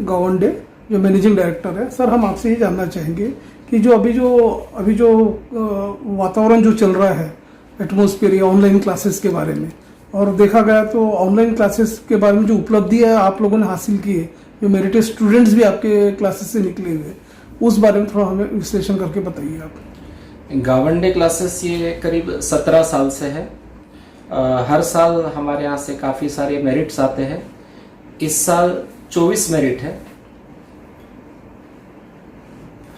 गावंडे, जो managing director है। Sir, हम आपसे ये जानना चाहेंगे कि जो अभी जो वातावरण जो चल रहा है एटमॉस्फेयर या ऑनलाइन क्लासेस के बारे में, और देखा गया तो ऑनलाइन क्लासेस के बारे में जो उपलब्धियां आप लोगों ने हासिल की है, जो मेरिटेड स्टूडेंट्स भी आपके क्लासेस से निकले हुए, उस बारे में थोड़ा हमें विश्लेषण करके बताइए आप। गावंडे क्लासेस ये करीब 17 साल से है। हर साल हमारे यहाँ से काफ़ी सारे मेरिट्स आते हैं। इस साल 24 मेरिट है।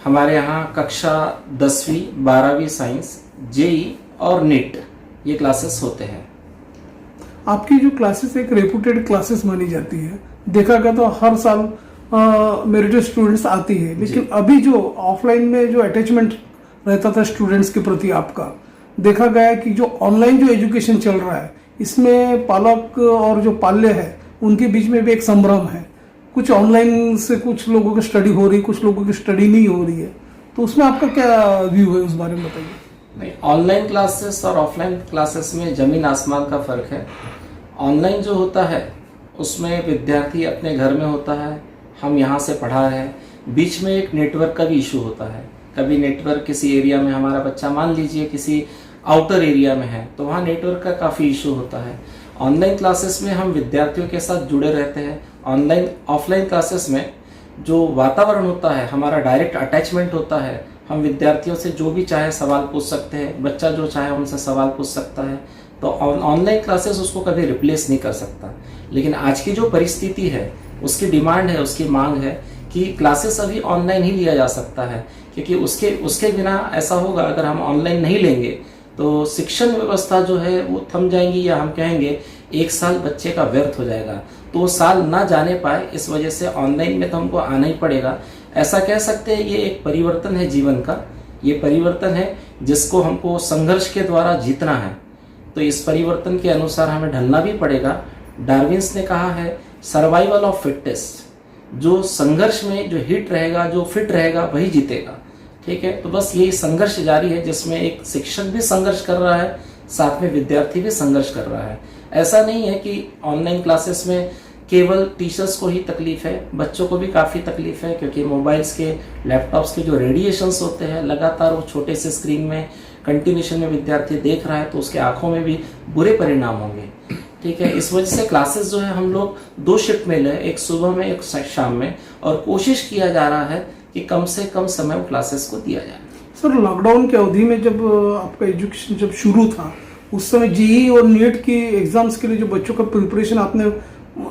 हमारे यहाँ कक्षा 10वीं 12वीं साइंस, जेई और नीट ये क्लासेस होते हैं। आपकी जो क्लासेस एक रेपुटेड क्लासेस मानी जाती है, देखा गया तो हर साल मेरिटेड स्टूडेंट्स आती है, लेकिन अभी जो ऑफलाइन में जो अटैचमेंट रहता था स्टूडेंट्स के प्रति आपका, देखा गया है कि जो ऑनलाइन जो एजुकेशन चल रहा है, इसमें पालक और जो पाल्य है उनके बीच में भी एक संभ्रम है। कुछ ऑनलाइन से कुछ लोगों की स्टडी हो रही, कुछ लोगों की स्टडी नहीं हो रही है, तो उसमें आपका क्या व्यू है, उस बारे में बताइए। नहीं, ऑनलाइन क्लासेस और ऑफलाइन क्लासेस में ज़मीन आसमान का फ़र्क है। ऑनलाइन जो होता है उसमें विद्यार्थी अपने घर में होता है, हम यहाँ से पढ़ा रहे हैं, बीच में एक नेटवर्क का भी इशू होता है। कभी नेटवर्क किसी एरिया में, हमारा बच्चा मान लीजिए किसी आउटर एरिया में है, तो वहाँ नेटवर्क का काफ़ी इशू होता है। ऑनलाइन क्लासेस में हम विद्यार्थियों के साथ जुड़े रहते हैं। ऑफलाइन क्लासेस में जो वातावरण होता है, हमारा डायरेक्ट अटैचमेंट होता है। हम विद्यार्थियों से जो भी चाहे सवाल पूछ सकते हैं, बच्चा जो चाहे उनसे सवाल पूछ सकता है। तो ऑनलाइन क्लासेस उसको कभी रिप्लेस नहीं कर सकता। लेकिन आज की जो परिस्थिति है, उसकी डिमांड है, उसकी मांग है कि क्लासेस अभी ऑनलाइन ही लिया जा सकता है, क्योंकि उसके बिना ऐसा होगा, अगर हम ऑनलाइन नहीं लेंगे तो शिक्षण व्यवस्था जो है वो थम जाएंगी, या हम कहेंगे 1 साल बच्चे का व्यर्थ हो जाएगा। तो वो साल ना जाने पाए, इस वजह से ऑनलाइन में तो हमको आना ही पड़ेगा। ऐसा कह सकते हैं ये एक परिवर्तन है जीवन का। ये परिवर्तन है जिसको हमको संघर्ष के द्वारा जीतना है। तो इस परिवर्तन के अनुसार हमें ढलना भी पड़ेगा। डार्विन्स ने कहा है सर्वाइवल ऑफ फिटेस्ट, जो संघर्ष में जो हिट रहेगा, जो फिट रहेगा, वही जीतेगा। ठीक है, तो बस यही संघर्ष जारी है, जिसमें एक शिक्षक भी संघर्ष कर रहा है, साथ में विद्यार्थी भी संघर्ष कर रहा है। ऐसा नहीं है कि ऑनलाइन क्लासेस में केवल टीचर्स को ही तकलीफ है, बच्चों को भी काफ़ी तकलीफ है, क्योंकि मोबाइल्स के, लैपटॉप्स के जो रेडिएशंस होते हैं, लगातार वो छोटे से स्क्रीन में कंटिन्यूशन में विद्यार्थी देख रहा है, तो उसके आंखों में भी बुरे परिणाम होंगे। ठीक है, इस वजह से क्लासेस जो है हम लोग 2 शिफ्ट में लें, एक सुबह में एक शाम में, और कोशिश किया जा रहा है कि कम से कम समय क्लासेस को दिया जाए। सर, लॉकडाउन की अवधि में जब आपका एजुकेशन जब शुरू था, उस समय जेईई और नीट की एग्जाम्स के लिए जो बच्चों का प्रिपरेशन आपने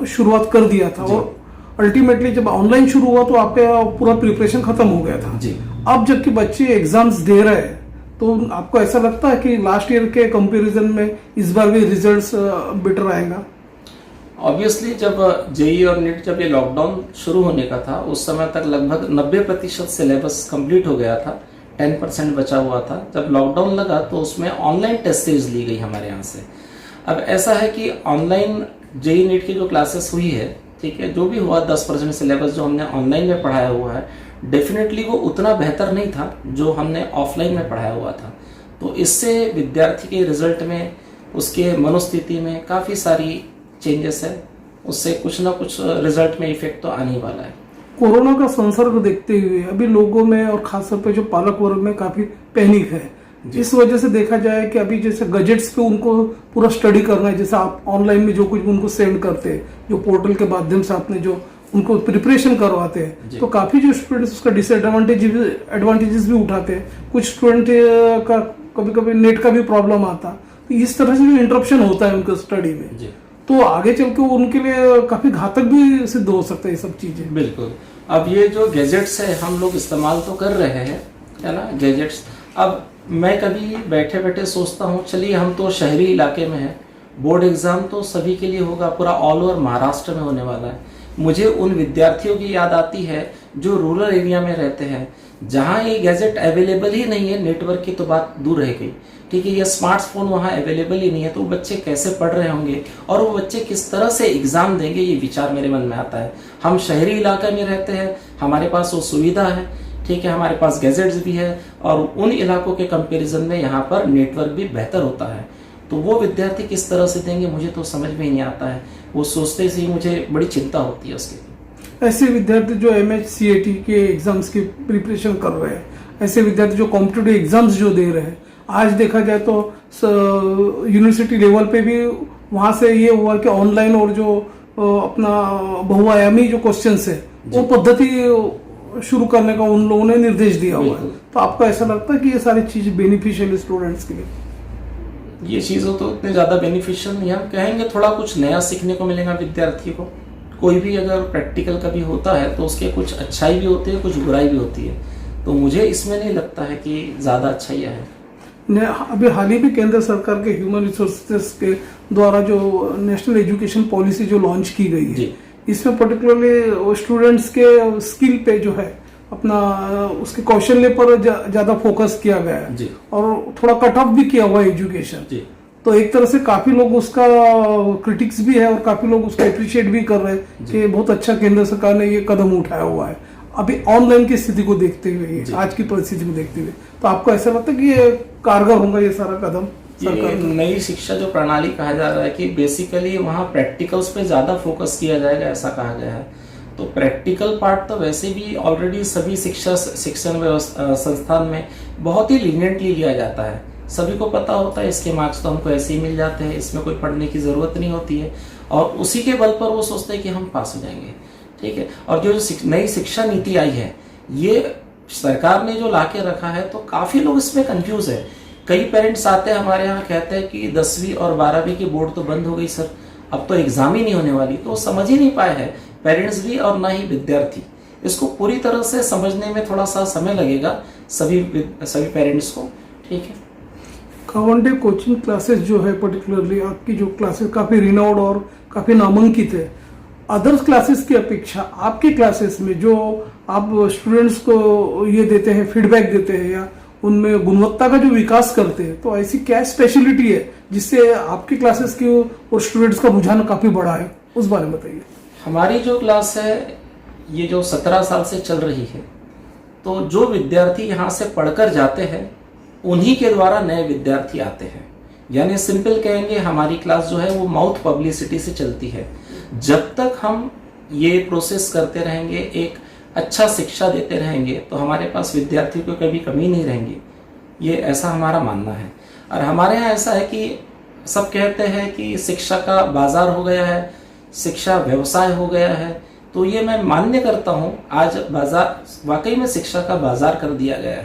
शुरुआत कर दिया था, और अल्टीमेटली जब ऑनलाइन शुरू हुआ तो आपका पूरा प्रिपरेशन खत्म हो गया था जी। अब जबकि बच्चे एग्जाम्स दे रहे हैं, तो आपको ऐसा लगता है कि लास्ट ईयर के कंपैरिजन में इस बार भी रिजल्ट्स बेटर आएगा? ऑब्वियसली जब जेईई और नीट जब ये लॉकडाउन शुरू होने का था, उस समय तक लगभग 90% सिलेबस कंप्लीट हो गया था, 10% बचा हुआ था। जब लॉकडाउन लगा तो उसमें ऑनलाइन टेस्ट सीरीज ली गई हमारे यहाँ से। अब ऐसा है कि ऑनलाइन जेईई नीट की जो क्लासेस हुई है, ठीक है, जो भी हुआ 10% सिलेबस जो हमने ऑनलाइन में पढ़ाया हुआ है, डेफिनेटली वो उतना बेहतर नहीं था जो हमने ऑफलाइन में पढ़ाया हुआ था। तो इससे विद्यार्थी के रिजल्ट में, उसके मनोस्थिति में काफ़ी सारी चेंजेस है। उससे कुछ ना कुछ रिजल्ट में इफेक्ट तो आने ही वाला है। कोरोना का संसर्ग देखते हुए अभी लोगों में और खासतौर पे जो पालक वर्ग में काफी पैनिक है। इस वजह से देखा जाए कि अभी जैसे गजेट्स पे उनको पूरा स्टडी करना है, जैसे आप ऑनलाइन में जो कुछ उनको सेंड करते हैं, जो पोर्टल के माध्यम से आपने जो उनको प्रिपरेशन करवाते हैं, तो काफी जो स्टूडेंट्स उसका एडवांटेजेस भी उठाते हैं। कुछ स्टूडेंट का कभी कभी नेट का भी प्रॉब्लम आता, तो इस तरह से जो इंटरप्शन होता है उनके स्टडी में, तो आगे चल के उनके लिए काफी घातक भी सिद्ध हो सकता है ये सब चीजें। बिल्कुल। अब ये जो गैजेट्स है हम लोग इस्तेमाल तो कर रहे हैं, है ना, गैजेट्स। अब मैं कभी बैठे बैठे सोचता हूँ, चलिए हम तो शहरी इलाके में हैं, बोर्ड एग्जाम तो सभी के लिए होगा, पूरा ऑल ओवर महाराष्ट्र में होने वाला है। मुझे उन विद्यार्थियों की याद आती है जो रूरल एरिया में रहते हैं, जहाँ ये गैजेट अवेलेबल ही नहीं है। नेटवर्क की तो बात दूर रह गई, ठीक है, ये स्मार्टफोन वहाँ अवेलेबल ही नहीं है, तो वो बच्चे कैसे पढ़ रहे होंगे और वो बच्चे किस तरह से एग्जाम देंगे, ये विचार मेरे मन में आता है। हम शहरी इलाके में रहते हैं, हमारे पास वो सुविधा है, ठीक है, हमारे पास गैजेट्स भी है, और उन इलाकों के कंपैरिजन में यहाँ पर नेटवर्क भी बेहतर होता है। तो वो विद्यार्थी किस तरह से देंगे मुझे तो समझ में ही नहीं आता है। वो सोचते से ही मुझे बड़ी चिंता होती है उसकी। ऐसे विद्यार्थी जो MHCAT के एग्जाम्स की प्रिपरेशन कर रहे हैं, ऐसे विद्यार्थी जो कॉम्पिटिटिव एग्जाम्स जो दे रहे हैं, आज देखा जाए तो यूनिवर्सिटी लेवल पे भी वहां से ये हुआ कि ऑनलाइन और जो अपना बहुआयामी जो क्वेश्चंस है वो पद्धति शुरू करने का उन लोगों ने निर्देश दिया हुआ है। तो आपको ऐसा लगता है कि ये सारी चीज बेनिफिशियल स्टूडेंट्स के लिए? ये चीज़ों तो इतने ज़्यादा बेनिफिशियल नहीं, हम कहेंगे थोड़ा कुछ नया सीखने को मिलेगा विद्यार्थी को। कोई भी अगर प्रैक्टिकल कभी होता है तो उसके कुछ अच्छाई भी होती है, कुछ बुराई भी होती है। तो मुझे इसमें नहीं लगता है कि ज़्यादा अच्छाइयाँ है। अभी हाल ही में केंद्र सरकार के ह्यूमन रिसोर्सेज के द्वारा जो नेशनल एजुकेशन पॉलिसी जो लॉन्च की गई है, इसमें पर्टिकुलरली स्टूडेंट्स के स्किल पे जो है अपना उसके कौशल्य पर ज्यादा फोकस किया गया है जी। और थोड़ा कट ऑफ भी किया हुआ है एजुकेशन। तो एक तरह से काफी लोग उसका क्रिटिक्स भी है और काफी लोग उसको अप्रिशिएट भी कर रहे हैं कि बहुत अच्छा केंद्र सरकार ने ये कदम उठाया हुआ है। अभी ऑनलाइन की स्थिति को देखते हुए, आज की परिस्थिति को देखते हुए, तो आपको ऐसा लगता है कि ये कारगर होगा ये सारा कदम? ये नई शिक्षा जो प्रणाली कहा जा रहा है कि बेसिकली वहाँ प्रैक्टिकल्स पे ज़्यादा फोकस किया जाएगा, ऐसा कहा गया है। तो प्रैक्टिकल पार्ट तो वैसे भी ऑलरेडी सभी शिक्षण संस्थान में बहुत ही लीनियंटली लिया जाता है। सभी को पता होता है इसके मार्क्स तो हमको ऐसे ही मिल जाते हैं, इसमें कोई पढ़ने की ज़रूरत नहीं होती है, और उसी के बल पर वो सोचते हैं कि हम पास हो जाएंगे। ठीक है। और जो नई शिक्षा नीति आई है, ये सरकार ने जो ला के रखा है, तो काफ़ी लोग इसमें कंफ्यूज है। कई पेरेंट्स आते हैं हमारे यहाँ, कहते हैं कि 10वीं और 12वीं की बोर्ड तो बंद हो गई सर, अब तो एग्जाम ही नहीं होने वाली। तो समझ ही नहीं पाए हैं पेरेंट्स भी और ना ही विद्यार्थी। इसको पूरी तरह से समझने में थोड़ा सा समय लगेगा सभी पेरेंट्स को। ठीक है। खवंडे कोचिंग क्लासेस जो है, पर्टिकुलरली आपकी जो क्लासेस काफ़ी रिनाउड और काफ़ी नामांकित है, अदर्स क्लासेस की अपेक्षा आपकी क्लासेस में जो आप स्टूडेंट्स को ये देते हैं, फीडबैक देते हैं या उनमें गुणवत्ता का जो विकास करते हैं, तो ऐसी क्या स्पेशलिटी है जिससे आपकी क्लासेस की और स्टूडेंट्स का रुझान काफ़ी बड़ा है, उस बारे में बताइए। हमारी जो क्लास है ये जो 17 साल से चल रही है, तो जो विद्यार्थी यहाँ से पढ़कर जाते हैं उन्हीं के द्वारा नए विद्यार्थी आते हैं। यानी सिंपल कहेंगे, हमारी क्लास जो है वो माउथ पब्लिसिटी से चलती है। जब तक हम ये प्रोसेस करते रहेंगे, एक अच्छा शिक्षा देते रहेंगे, तो हमारे पास विद्यार्थियों को कभी कमी नहीं रहेंगी। ये ऐसा हमारा मानना है। और हमारे यहाँ ऐसा है कि सब कहते हैं कि शिक्षा का बाजार हो गया है, शिक्षा व्यवसाय हो गया है। तो ये मैं मान्य करता हूँ, आज बाजार वाकई में शिक्षा का बाजार कर दिया गया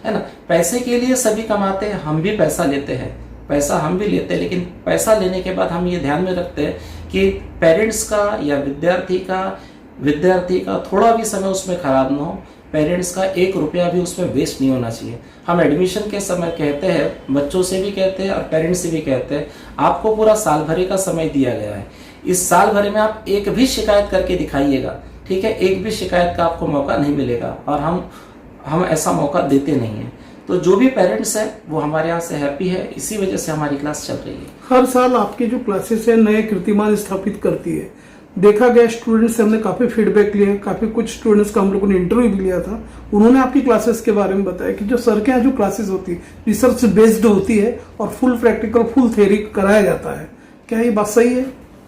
है ना। पैसे के लिए सभी कमाते हैं, हम भी पैसा लेते हैं, पैसा हम भी लेते हैं, लेकिन पैसा लेने के बाद हम ये ध्यान में रखते हैं कि पेरेंट्स का या विद्यार्थी का थोड़ा भी समय उसमें खराब ना हो, पेरेंट्स का 1 रुपया भी उसमें वेस्ट नहीं होना चाहिए। हम एडमिशन के समय कहते हैं, बच्चों से भी कहते हैं और पेरेंट्स से भी कहते हैं, आपको पूरा साल भर का समय दिया गया है, इस साल भर में आप एक भी शिकायत करके दिखाइएगा। ठीक है, एक भी शिकायत का आपको मौका नहीं मिलेगा, और हम ऐसा मौका देते नहीं हैं। तो जो भी पेरेंट्स है वो हमारे यहाँ से हैप्पी है, इसी वजह से हमारी क्लास चल रही है। हर साल आपकी जो क्लासेस है नए कीर्तिमान स्थापित करती है। देखा गया स्टूडेंट्स से हमने काफी फीडबैक लिए, काफी कुछ स्टूडेंट्स का हम लोगों ने इंटरव्यू भी लिया था, उन्होंने आपकी क्लासेस के बारे में बताया कि जो सर के यहाँ जो क्लासेस होती है रिसर्च बेस्ड होती है और फुल प्रैक्टिकल, फुल थ्योरी कराया जाता है। क्या ये बात सही है?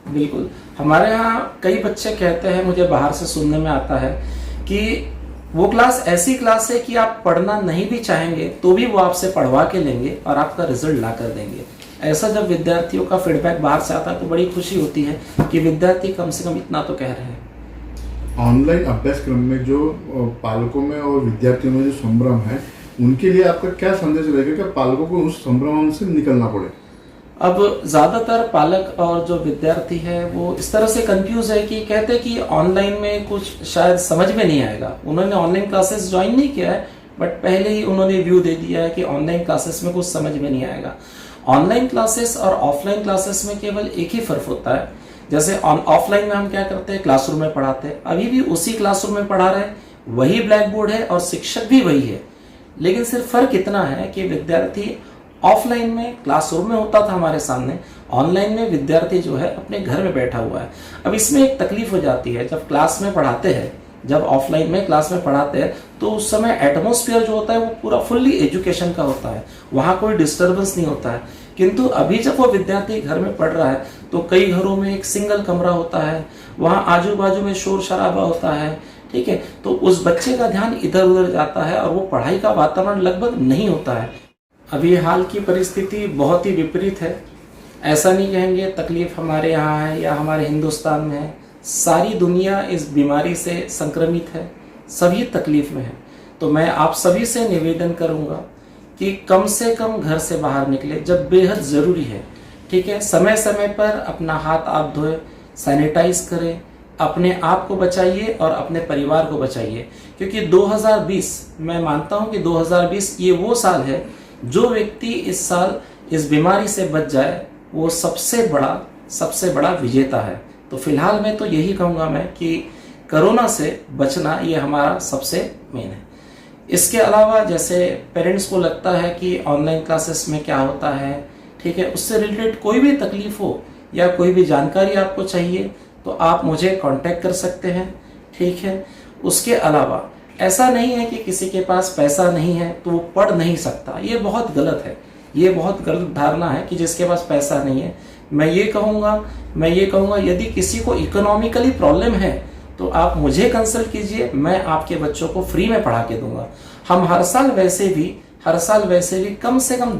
बिल्कुल। हमारे यहाँ कई बच्चे कहते हैं, मुझे बाहर से सुनने में आता है कि वो क्लास ऐसी क्लास है कि आप पढ़ना नहीं भी चाहेंगे तो भी वो आपसे पढ़वा के लेंगे और आपका रिजल्ट ला कर देंगे। ऐसा जब विद्यार्थियों का फीडबैक बाहर से आता है तो बड़ी खुशी होती है कि विद्यार्थी कम से कम इतना तो कह रहे हैं। ऑनलाइन अभ्यासक्रम में जो पालकों में और विद्यार्थियों में जो संभ्रम है, उनके लिए आपका क्या संदेश रहेगा कि पालकों को उस संभ्रम से निकलना पड़े? अब ज़्यादातर पालक और जो विद्यार्थी है वो इस तरह से कंफ्यूज है कि कहते हैं कि ऑनलाइन में कुछ शायद समझ में नहीं आएगा। उन्होंने ऑनलाइन क्लासेस ज्वाइन नहीं किया है, बट पहले ही उन्होंने व्यू दे दिया है कि ऑनलाइन क्लासेस में कुछ समझ में नहीं आएगा। ऑनलाइन क्लासेस और ऑफलाइन क्लासेस में केवल एक ही फर्क होता है। जैसे ऑफलाइन में हम क्या करते हैं, क्लासरूम में पढ़ाते हैं, अभी भी उसी क्लासरूम में पढ़ा रहे हैं, वही ब्लैक बोर्ड है और शिक्षक भी वही है, लेकिन सिर्फ फर्क इतना है कि विद्यार्थी ऑफलाइन में क्लासरूम में होता था हमारे सामने, ऑनलाइन में विद्यार्थी जो है अपने घर में बैठा हुआ है। अब इसमें एक तकलीफ हो जाती है, जब क्लास में पढ़ाते हैं, जब ऑफलाइन में क्लास में पढ़ाते हैं तो उस समय एटमॉस्फेयर जो होता है वो पूरा फुल्ली एजुकेशन का होता है, वहाँ कोई डिस्टर्बेंस नहीं होता है। किंतु अभी जब वो विद्यार्थी घर में पढ़ रहा है तो कई घरों में एक सिंगल कमरा होता है, वहाँ आजू बाजू में शोर शराबा होता है, ठीक है, तो उस बच्चे का ध्यान इधर उधर जाता है और वो पढ़ाई का वातावरण लगभग नहीं होता है। अभी हाल की परिस्थिति बहुत ही विपरीत है। ऐसा नहीं कहेंगे तकलीफ हमारे यहाँ है या हमारे हिंदुस्तान में है, सारी दुनिया इस बीमारी से संक्रमित है, सभी तकलीफ में है। तो मैं आप सभी से निवेदन करूँगा कि कम से कम घर से बाहर निकले जब बेहद ज़रूरी है, ठीक है। समय समय पर अपना हाथ आप धोए, सैनिटाइज करें, अपने आप को बचाइए और अपने परिवार को बचाइए, क्योंकि 2020 मैं मानता हूं कि 2020 ये वो साल है जो व्यक्ति इस साल इस बीमारी से बच जाए वो सबसे बड़ा विजेता है। तो फिलहाल मैं तो यही कहूँगा मैं कि कोरोना से बचना ये हमारा सबसे मेन है। इसके अलावा जैसे पेरेंट्स को लगता है कि ऑनलाइन क्लासेस में क्या होता है, ठीक है, उससे रिलेटेड कोई भी तकलीफ हो या कोई भी जानकारी आपको चाहिए तो आप मुझे कांटेक्ट कर सकते हैं, ठीक है। उसके अलावा ऐसा नहीं है कि किसी के पास पैसा नहीं है तो वो पढ़ नहीं सकता, ये बहुत गलत है, ये बहुत गलत धारणा है कि जिसके पास पैसा नहीं है। मैं ये कहूँगा यदि किसी को इकोनॉमिकली प्रॉब्लम है तो आप मुझे कंसल्ट कीजिए, मैं आपके बच्चों को फ्री में पढ़ा के दूंगा। हम हर साल वैसे भी कम से कम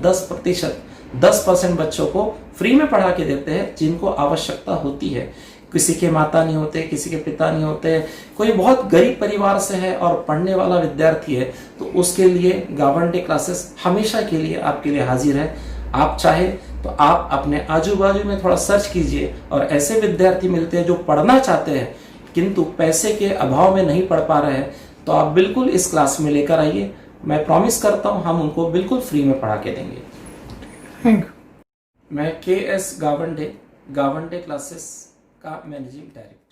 10% बच्चों को फ्री में पढ़ा के देते हैं जिनको आवश्यकता होती है। किसी के माता नहीं होते, किसी के पिता नहीं होते, कोई बहुत गरीब परिवार से है और पढ़ने वाला विद्यार्थी है तो उसके लिए गावन डे क्लासेस हमेशा के लिए आपके लिए हाजिर है। आप चाहे तो आप अपने आजू बाजू में थोड़ा सर्च कीजिए और ऐसे विद्यार्थी मिलते हैं जो पढ़ना चाहते हैं किंतु पैसे के अभाव में नहीं पढ़ पा रहे हैं, तो आप बिल्कुल इस क्लास में लेकर आइए। मैं प्रॉमिस करता हूं हम उनको बिल्कुल फ्री में पढ़ा के देंगे। Thank you. मैं KS गावन डे क्लासेस का मैनेजिंग डायरेक्टर।